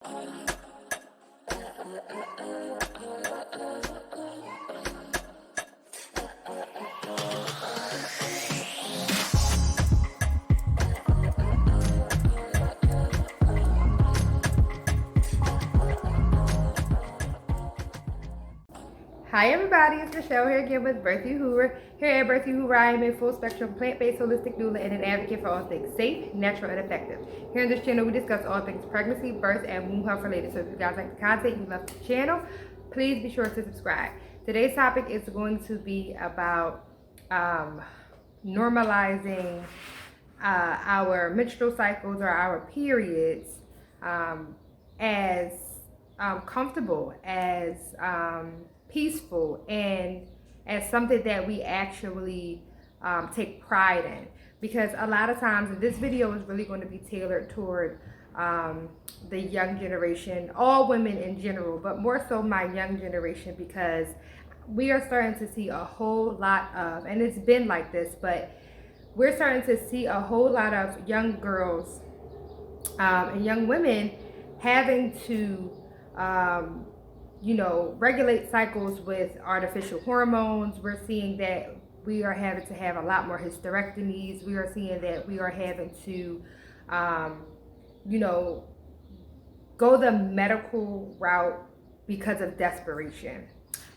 Hi everybody, it's Michelle here again with birthuhura. Here at birthuhura, I am a full spectrum plant-based holistic doula and an advocate for all things safe, natural, and effective. Here on this channel, we discuss all things pregnancy, birth, and womb health related. So if you guys like the content, you love the channel, please be sure to subscribe. Today's topic is going to be about normalizing our menstrual cycles or our periods as comfortable, as peaceful, and as something that we actually take pride in. Because a lot of times, this video is really going to be tailored toward the young generation, all women in general, but more so my young generation, because we are starting to see a whole lot of, and it's been like this, but we're starting to see a whole lot of young girls and young women having to regulate cycles with artificial hormones. We're seeing that we are having to have a lot more hysterectomies. We are seeing that we are having to, go the medical route because of desperation.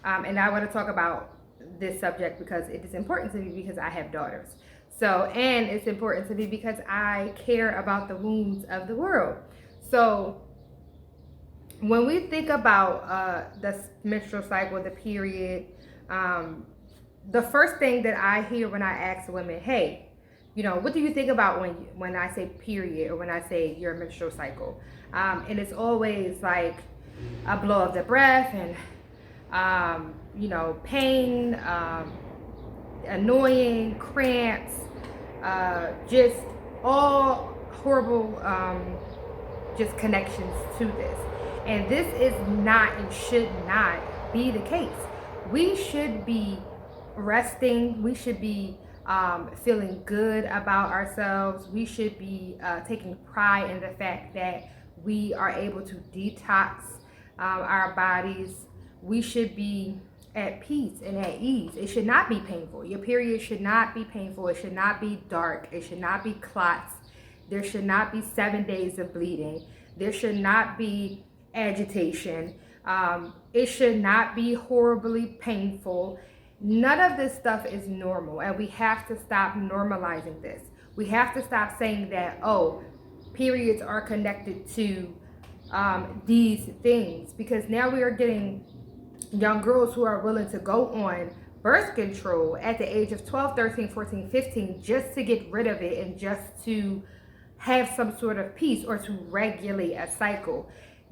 And I want to talk about this subject because it is important to me because I have daughters. So, and it's important to me because I care about the wombs of the world. So, when we think about the menstrual cycle, the period, the first thing that I hear when I ask women, hey, what do you think about when I say period or when I say your menstrual cycle? And it's always like a blow of the breath and, pain, annoying, cramps, just all horrible just connections to this. And this is not and should not be the case. We should be resting. We should be feeling good about ourselves. We should be taking pride in the fact that we are able to detox our bodies. We should be at peace and at ease. It should not be painful. Your period should not be painful. It should not be dark. It should not be clots. There should not be 7 days of bleeding. There should not be agitation. It should not be horribly painful. None of this stuff is normal, and we have to stop normalizing this. We have to stop saying that, oh, periods are connected to these things, because now we are getting young girls who are willing to go on birth control at the age of 12, 13, 14, 15 just to get rid of it and just to have some sort of peace or to regulate a cycle.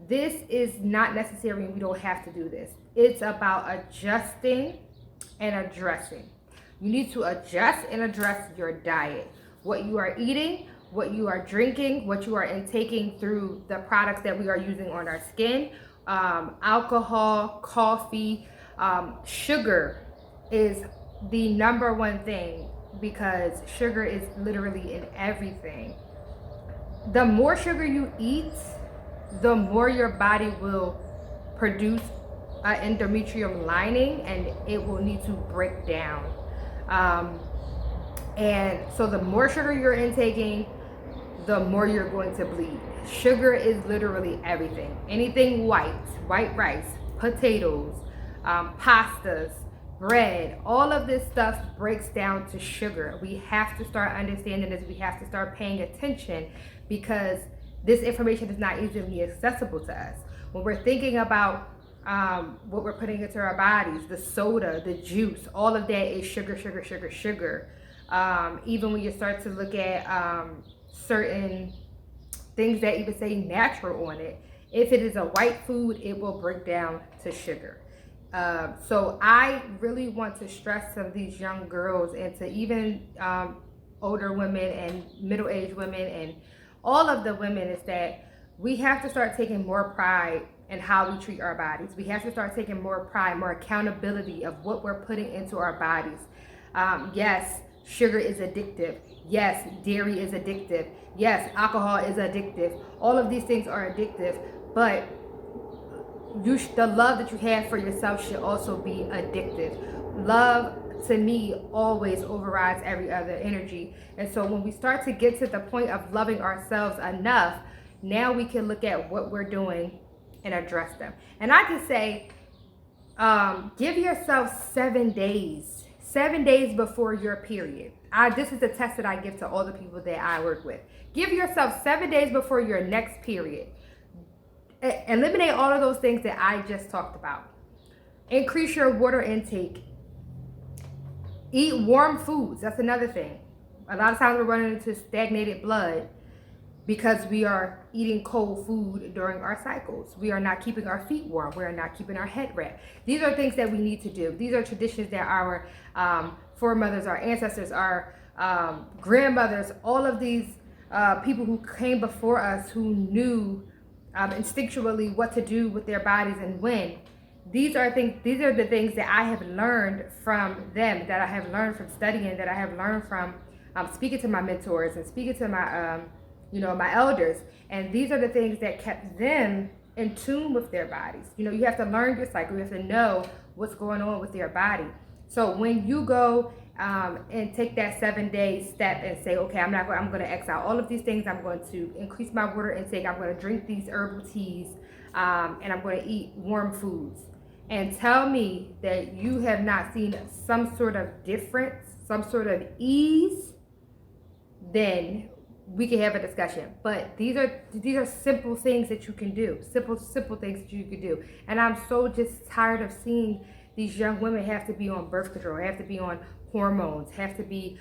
This is not necessary, and we don't have to do this. It's about adjusting and addressing. You need to adjust and address your diet, what you are eating, what you are drinking, what you are intaking through the products that we are using on our skin, alcohol, coffee, sugar is the number one thing, because sugar is literally in everything. The more sugar you eat, the more your body will produce an endometrium lining, and it will need to break down. And so the more sugar you're intaking, the more you're going to bleed. Sugar is literally everything. Anything white rice, potatoes, pastas, bread, all of this stuff breaks down to sugar. We have to start understanding this. We have to start paying attention, because this information is not easily accessible to us. When we're thinking about what we're putting into our bodies, the soda, the juice, all of that is sugar, sugar, sugar, sugar. Even when you start to look at certain things that even say natural on it, if it is a white food, it will break down to sugar. So I really want to stress to these young girls, and to even older women and middle-aged women and all of the women, is that we have to start taking more pride in how we treat our bodies. We have to start taking more pride, more accountability of what we're putting into our bodies. Yes, sugar is addictive. Yes, dairy is addictive. Yes, alcohol is addictive. All of these things are addictive. but the love that you have for yourself should also be addictive. Love, to me, always overrides every other energy. And so when we start to get to the point of loving ourselves enough, now we can look at what we're doing and address them. And I can say, give yourself 7 days, 7 days before your period. This is the test that I give to all the people that I work with. Give yourself 7 days before your next period. Eliminate all of those things that I just talked about. Increase your water intake. Eat warm foods. That's another thing. A lot of times we're running into stagnated blood because we are eating cold food during our cycles. We are not keeping our feet warm. We are not keeping our head wrapped. These are things that we need to do. These are traditions that our foremothers, our ancestors, our grandmothers, all of these people who came before us, who knew instinctually what to do with their bodies and when. These are the things that I have learned from them, that I have learned from studying, that I have learned from speaking to my mentors and speaking to my my elders. And these are the things that kept them in tune with their bodies. You have to learn your cycle. You have to know what's going on with your body. So when you go and take that 7-day step and say, okay, I'm going to X out all of these things. I'm going to increase my water intake. I'm going to drink these herbal teas, and I'm going to eat warm foods. And tell me that you have not seen some sort of difference, some sort of ease, then we can have a discussion. But these are simple things that you can do. Simple things that you can do. And I'm so just tired of seeing these young women have to be on birth control, have to be on hormones, have to be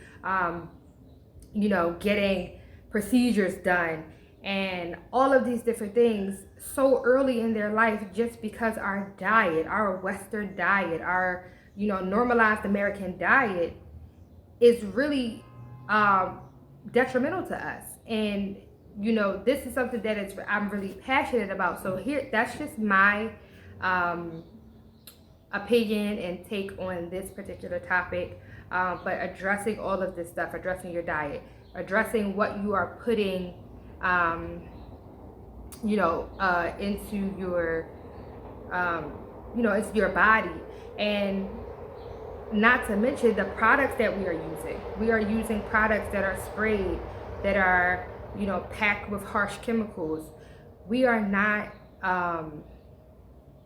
getting procedures done and all of these different things so early in their life, just because our diet, our Western diet, our normalized American diet is really detrimental to us. And this is something that I'm really passionate about. So that's just my opinion and take on this particular topic. But addressing all of this stuff, addressing your diet, addressing what you are putting into your into your body, and not to mention the products that we are using. We are using products that are sprayed, that are packed with harsh chemicals. We are not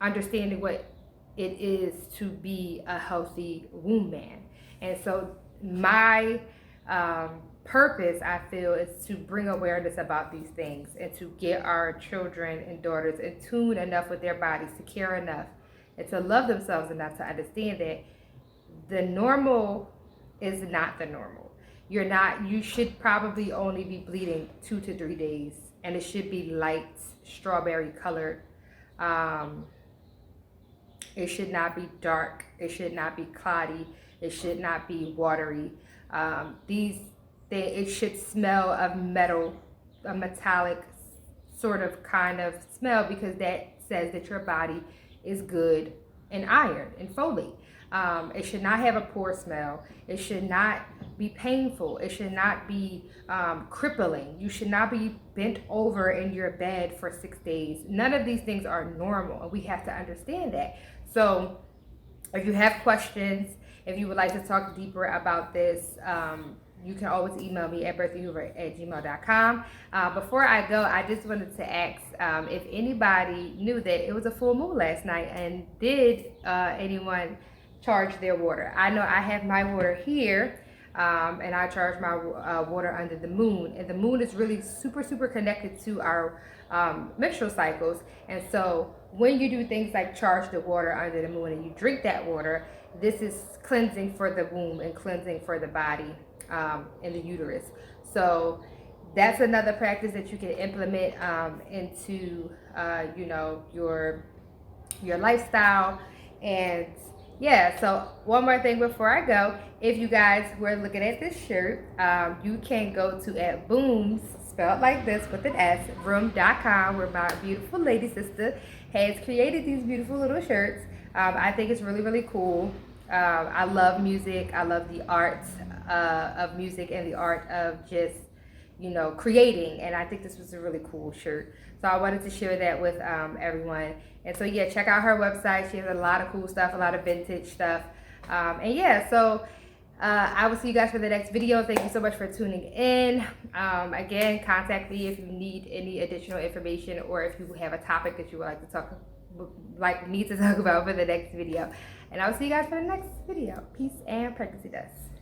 understanding what it is to be a healthy womb man. And so my purpose, I feel, is to bring awareness about these things and to get our children and daughters in tune enough with their bodies, to care enough and to love themselves enough to understand that the normal is not the normal. You should probably only be bleeding 2 to 3 days, and it should be light strawberry colored. It should not be dark. It should not be cloudy. It should not be watery. It should smell of metal, a metallic sort of kind of smell, because that says that your body is good in iron and folate. It should not have a poor smell. It should not be painful. It should not be crippling. You should not be bent over in your bed for 6 days. None of these things are normal, and we have to understand that. So if you have questions, if you would like to talk deeper about this, you can always email me at birthuhura@gmail.com. Before I go, I just wanted to ask if anybody knew that it was a full moon last night, and did anyone charge their water? I know I have my water here, and I charge my water under the moon. And the moon is really super, super connected to our menstrual cycles. And so when you do things like charge the water under the moon and you drink that water, this is cleansing for the womb and cleansing for the body in the uterus. So that's another practice that you can implement into your lifestyle. And yeah, so one more thing before I go. If you guys were looking at this shirt, you can go to at Booms, spelled like this with an S, room.com, where my beautiful lady sister has created these beautiful little shirts. I think it's really, really cool. I love music. I love the art of music and the art of just, you know, creating. And I think this was a really cool shirt. So I wanted to share that with everyone. And so yeah, check out her website. She has a lot of cool stuff, a lot of vintage stuff. And yeah, so I will see you guys for the next video. Thank you so much for tuning in. Again, contact me if you need any additional information, or if you have a topic that you would like me to talk about for the next video. And I'll see you guys for the next video. Peace and pregnancy dust.